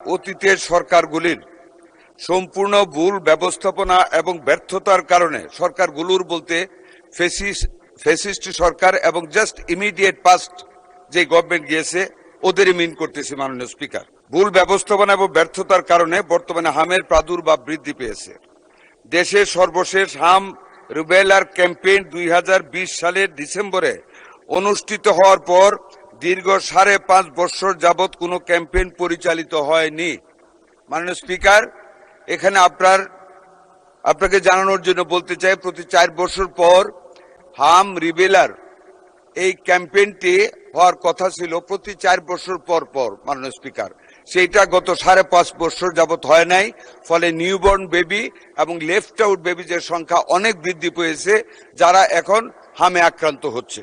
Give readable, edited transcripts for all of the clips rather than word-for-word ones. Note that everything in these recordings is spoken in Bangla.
অতীতের সরকারগুলির সম্পূর্ণ ভুল ব্যবস্থাপনা এবং ব্যর্থতার কারণে, সরকারগুলোর বলতে ফ্যাসিস্ট সরকার এবং জাস্ট ইমিডিয়েট পাস্ট যে গভর্নমেন্ট গিয়েছে ওদেরই মিন করতেছে মাননীয় স্পিকার। ভুল ব্যবস্থাপনা এবং ব্যর্থতার কারণে বর্তমানে হামের প্রাদুর্ভাব বৃদ্ধি পেয়েছে। দেশের সর্বশেষ হাম রুবেলার ক্যাম্পেইন 2020 সালের ডিসেম্বরে অনুষ্ঠিত হওয়ার পর দীর্ঘ 5.5 বছর যাবৎ কোনো ক্যাম্পেইন পরিচালিত হয়নি। মাননীয় স্পিকার, এখানে আপনাকে জানানোর জন্য বলতে চাই, প্রতি 4 বছর পর হাম রিবেলার এই ক্যাম্পেইনটি হওয়ার কথা ছিল প্রতি 4 বছর পর পর। মাননীয় স্পিকার, সেইটা গত 5.5 বছর যাবৎ হয় নাই, ফলে নিউবর্ন বেবি এবং লেফট আউট বেবিজের সংখ্যা অনেক বৃদ্ধি পেয়েছে, যারা এখন হামে আক্রান্ত হচ্ছে।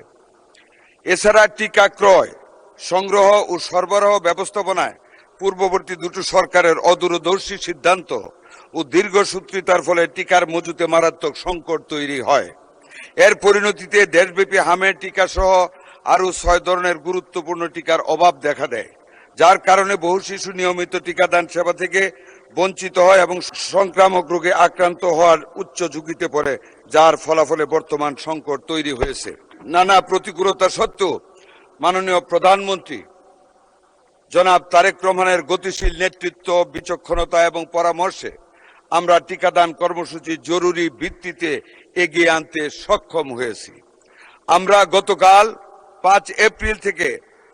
এছাড়া টিকা ক্রয়, সংগ্রহ ও সরবরাহ ব্যবস্থাপনায় পূর্ববর্তী দুটো সরকারের অদূরদর্শী সিদ্ধান্ত ও দীর্ঘসূত্রিতার ফলে টিকার মজুতে মারাত্মক সংকট তৈরি হয়। এর পরিণতিতে দেশব্যাপী হামের টিকা সহ আরও 6 ধরনের গুরুত্বপূর্ণ টিকার অভাব দেখা দেয়, যার কারণে বহু শিশু নিয়মিত টিকাদান সেবা থেকে বঞ্চিত হয় এবং সংক্রামক রোগে আক্রান্ত হওয়ার উচ্চ ঝুঁকিতে পড়ে, যার ফলাফলে বর্তমান সংকট তৈরি হয়েছে। নানা প্রতিকূলতা সত্ত্বেও মাননীয় প্রধানমন্ত্রী জনাব তারেক রহমানের গতিশীল নেতৃত্ব, বিচক্ষণতা এবং পরামর্শে আমরা টিকাদান কর্মসূচি জরুরি ভিত্তিতে এগিয়ে আনতে সক্ষম হয়েছি। আমরা গতকাল 5 এপ্রিল থেকে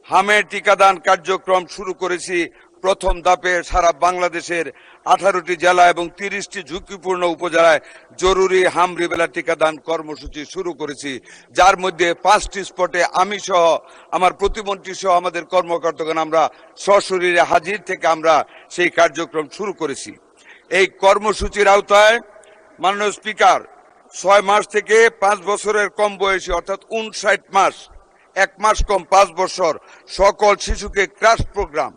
হামের টিকাদান কার্যক্রম শুরু করেছি। প্রথম ধাপে সারা বাংলাদেশের 18টি জেলা এবং 30টি ঝুঁকিপূর্ণ উপজেলায় জরুরি হাম রিবেলা টিকাদান কর্মসূচি শুরু করেছি, যার মধ্যে 5টি স্পটে আমি সহ আমার প্রতিমন্ত্রী সহ আমাদের কর্মকর্তাগণ আমরা সশরীরে হাজির থেকে আমরা সেই কার্যক্রম শুরু করেছি। এই কর্মসূচির আওতায় মাননীয় স্পিকার 6 মাস থেকে 5 বছরের কম বয়সী অর্থাৎ 59 মাস, 1 মাস কম 5 বছর সকল শিশুকে ক্রাশ প্রোগ্রাম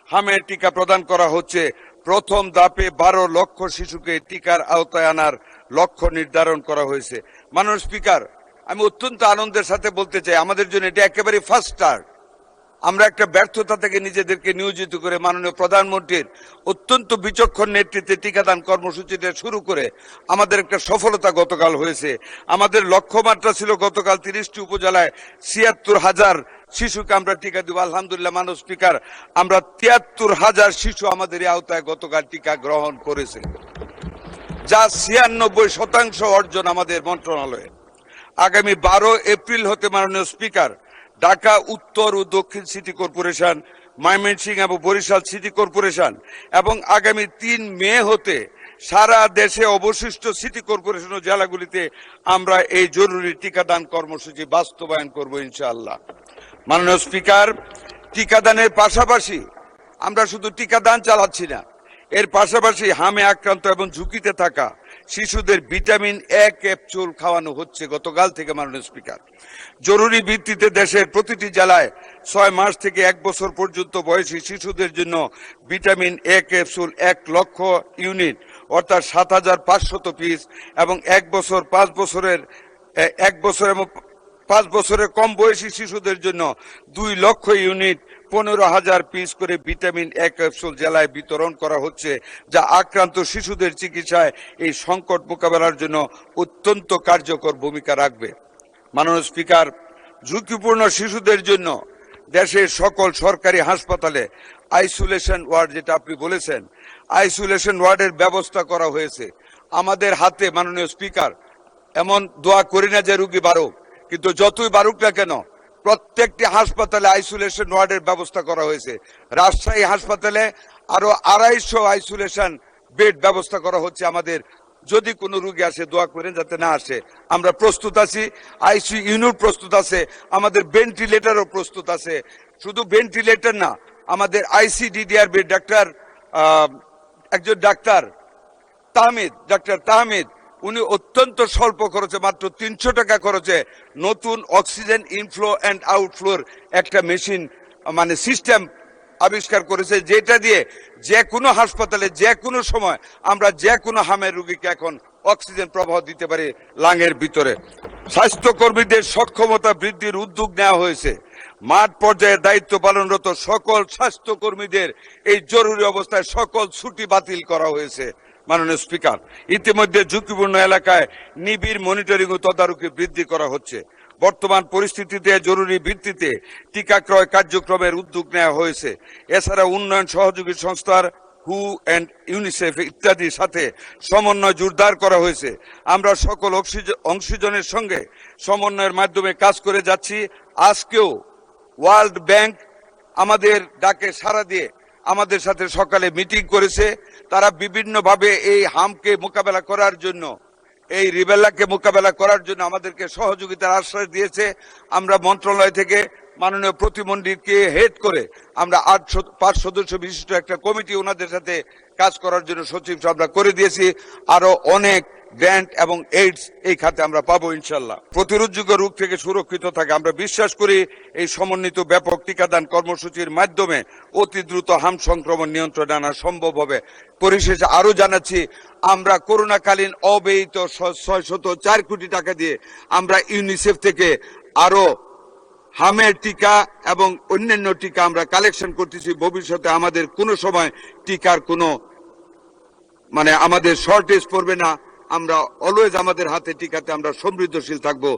হামের টিকা প্রদান করা হচ্ছে। প্রথম ধাপে 12 লক্ষ শিশুকে টিকার আওতায় আনার লক্ষ্য নির্ধারণ করা হয়েছে। মাননীয় স্পিকার, আমি অত্যন্ত আনন্দের সাথে বলতে চাই, আমাদের জন্য এটা একেবারে ফার্স্ট স্টার্ট। আমরা একটা ব্যর্থতা থেকে নিজেদেরকে নিয়োজিত করে মাননীয় প্রধানমন্ত্রীর অত্যন্ত বিচক্ষণ নেতৃত্বে টিকাদান কর্মসূচিটা শুরু করে আমাদের একটা সফলতা গতকাল হয়েছে। আমাদের লক্ষ্যমাত্রা ছিল গতকাল 30টি উপজেলায় 76,000 শিশুকে আমরা টিকা দিব। আলহামদুলিল্লাহ মাননীয় স্পিকার, আমরা 73,000 শিশু আমাদের এই আওতায় গতকাল টিকা গ্রহণ করেছে, যা 96% অর্জন আমাদের মন্ত্রণালয়ে। আগামী 12 এপ্রিল হতে মাননীয় স্পিকার, ঢাকা উত্তর ও দক্ষিণ সিটি কর্পোরেশন, ময়মনসিংহ এবং বরিশাল সিটি কর্পোরেশন এবং আগামী 3 মে হতে সারা দেশে অবশিষ্ট সিটি কর্পোরেশন ও জেলাগুলিতে আমরা এই জরুরি টিকাদান কর্মসূচি বাস্তবায়ন করব ইনশাআল্লাহ। মাননীয় স্পিকার, টিকাদানের পাশাপাশি আমরা শুধু টিকাদান চালাচ্ছি না, এর পাশাপাশি হামে আক্রান্ত এবং ঝুঁকিতে থাকা শিশুদের ভিটামিন A ক্যাপসুল খাওয়ানো হচ্ছে গতকাল থেকে। মাননীয় স্পিকার, জরুরি ভিত্তিতে দেশের প্রতিটি জেলায় 6 মাস থেকে 1 বছর পর্যন্ত বয়সী শিশুদের জন্য ভিটামিন A ক্যাপসুল 1 লক্ষ ইউনিট অর্থাৎ 7,500 পিস এবং 1 বছর এবং 5 বছরের কম বয়সী শিশুদের জন্য 2 লক্ষ ইউনিট 15,000 পিস করে ভিটামিন A ক্যাপসুল জেলায় বিতরণ করা হচ্ছে, যা আক্রান্ত শিশুদের চিকিৎসায় এই সংকট মোকাবেলার জন্য অত্যন্ত কার্যকর ভূমিকা রাখবে। মাননীয় স্পিকার, ঝুঁকিপূর্ণ শিশুদের জন্য দেশের সকল সরকারি হাসপাতালে আইসোলেশন ওয়ার্ড, যেটা আপনি বলেছেন, আইসোলেশন ওয়ার্ডের ব্যবস্থা করা হয়েছে। আমাদের হাতে মাননীয় স্পিকার, এমন দোয়া করি না যে রোগী বাড়ুক, কিন্তু যতই বাড়ুক না কেন প্রত্যেকটি হাসপাতালে আইসোলেশন ওয়ার্ডের ব্যবস্থা করা হয়েছে। রাজশাহী হাসপাতালে আরো 250 আইসোলেশন বেড ব্যবস্থা করা হচ্ছে। আমাদের যদি কোনো রোগী আসে, দোয়া করেন যাতে না আসে, আমরা প্রস্তুত আছি। আইসিইউ ইউনিট প্রস্তুত আছে, আমাদের ভেন্টিলেটরও প্রস্তুত আছে। শুধু ভেন্টিলেটর না, আমাদের আইসিডিডিআর বেড, একজন ডাক্তার তাহমিদ, উনি অত্যন্ত স্বল্প খরচে, মাত্র 300 টাকা খরচে নতুন অক্সিজেন ইনফ্লো অ্যান্ড আউটফ্লোর একটা মেশিন সিস্টেম আবিষ্কার করেছে, যেটা দিয়ে যে কোনো হাসপাতালে যে কোনো সময় আমরা যে কোনো হামের রোগীকে এখন অক্সিজেন প্রবাহ দিতে পারি লাঙের ভিতরে। স্বাস্থ্যকর্মীদের সক্ষমতা বৃদ্ধির উদ্যোগ নেওয়া হয়েছে। মাঠ পর্যায়ে দায়িত্ব পালনরত সকল স্বাস্থ্যকর্মীদের এই জরুরি অবস্থায় সকল ছুটি বাতিল করা হয়েছে। মাননীয় স্পিকার, ইতিমধ্যে ঝুঁকিপূর্ণ এলাকায় নিবিড় মনিটরিং ও তদারকি বৃদ্ধি করা হচ্ছে। বর্তমান পরিস্থিতিতে জরুরি ভিত্তিতে টিকা ক্রয় কার্যক্রমের উদ্যোগ নেওয়া হয়েছে। এছাড়া উন্নয়ন সহযোগী সংস্থার হু অ্যান্ড ইউনিসেফ ইত্যাদির সাথে সমন্বয় জোরদার করা হয়েছে। আমরা সকল অংশীজনের সঙ্গে সমন্বয়ের মাধ্যমে কাজ করে যাচ্ছি। আজকেও ওয়ার্ল্ড ব্যাংক আমাদের ডাকে সাড়া দিয়ে আমাদের সাথে সকালে মিটিং করেছে। তারা বিভিন্নভাবে এই হামকে মোকাবেলা করার জন্য, এই রিবেলাকে মোকাবেলা করার জন্য আমাদেরকে সহযোগিতার আশ্বাস দিয়েছে। আমরা মন্ত্রণালয় থেকে মাননীয় প্রতিমন্ত্রীকে হেড করে আমরা 5 সদস্য বিশিষ্ট একটা কমিটি ওনাদের সাথে কাজ করার জন্য সচিব আমরা করে দিয়েছি। আরো অনেক গ্র্যান্ট এবং এইডস এই খাতে আমরা পাবো ইনশাল্লাহ। প্রতিরোধযোগ্য রোগ থেকে সুরক্ষিত থাকে আমরা বিশ্বাস করি এই সমন্বিত ব্যাপক টিকাদান কর্মসূচির মাধ্যমে অতি দ্রুত হাম সংক্রমণ নিয়ন্ত্রণে আনা সম্ভব হবে। পরিশেষে আরো জানাচ্ছি, আমরা করোনাকালীন অব্যয়িত 604 কোটি টাকা দিয়ে আমরা ইউনিসেফ থেকে আরো হামের টিকা এবং অন্যান্য টিকা আমরা কালেকশন করতেছি। ভবিষ্যতে আমাদের কোনো সময় টিকার কোনো আমাদের শর্টেজ পড়বে না। আমরা অলওয়েজ আমাদের হাতে টিকাতে আমরা সমৃদ্ধশীল থাকবো।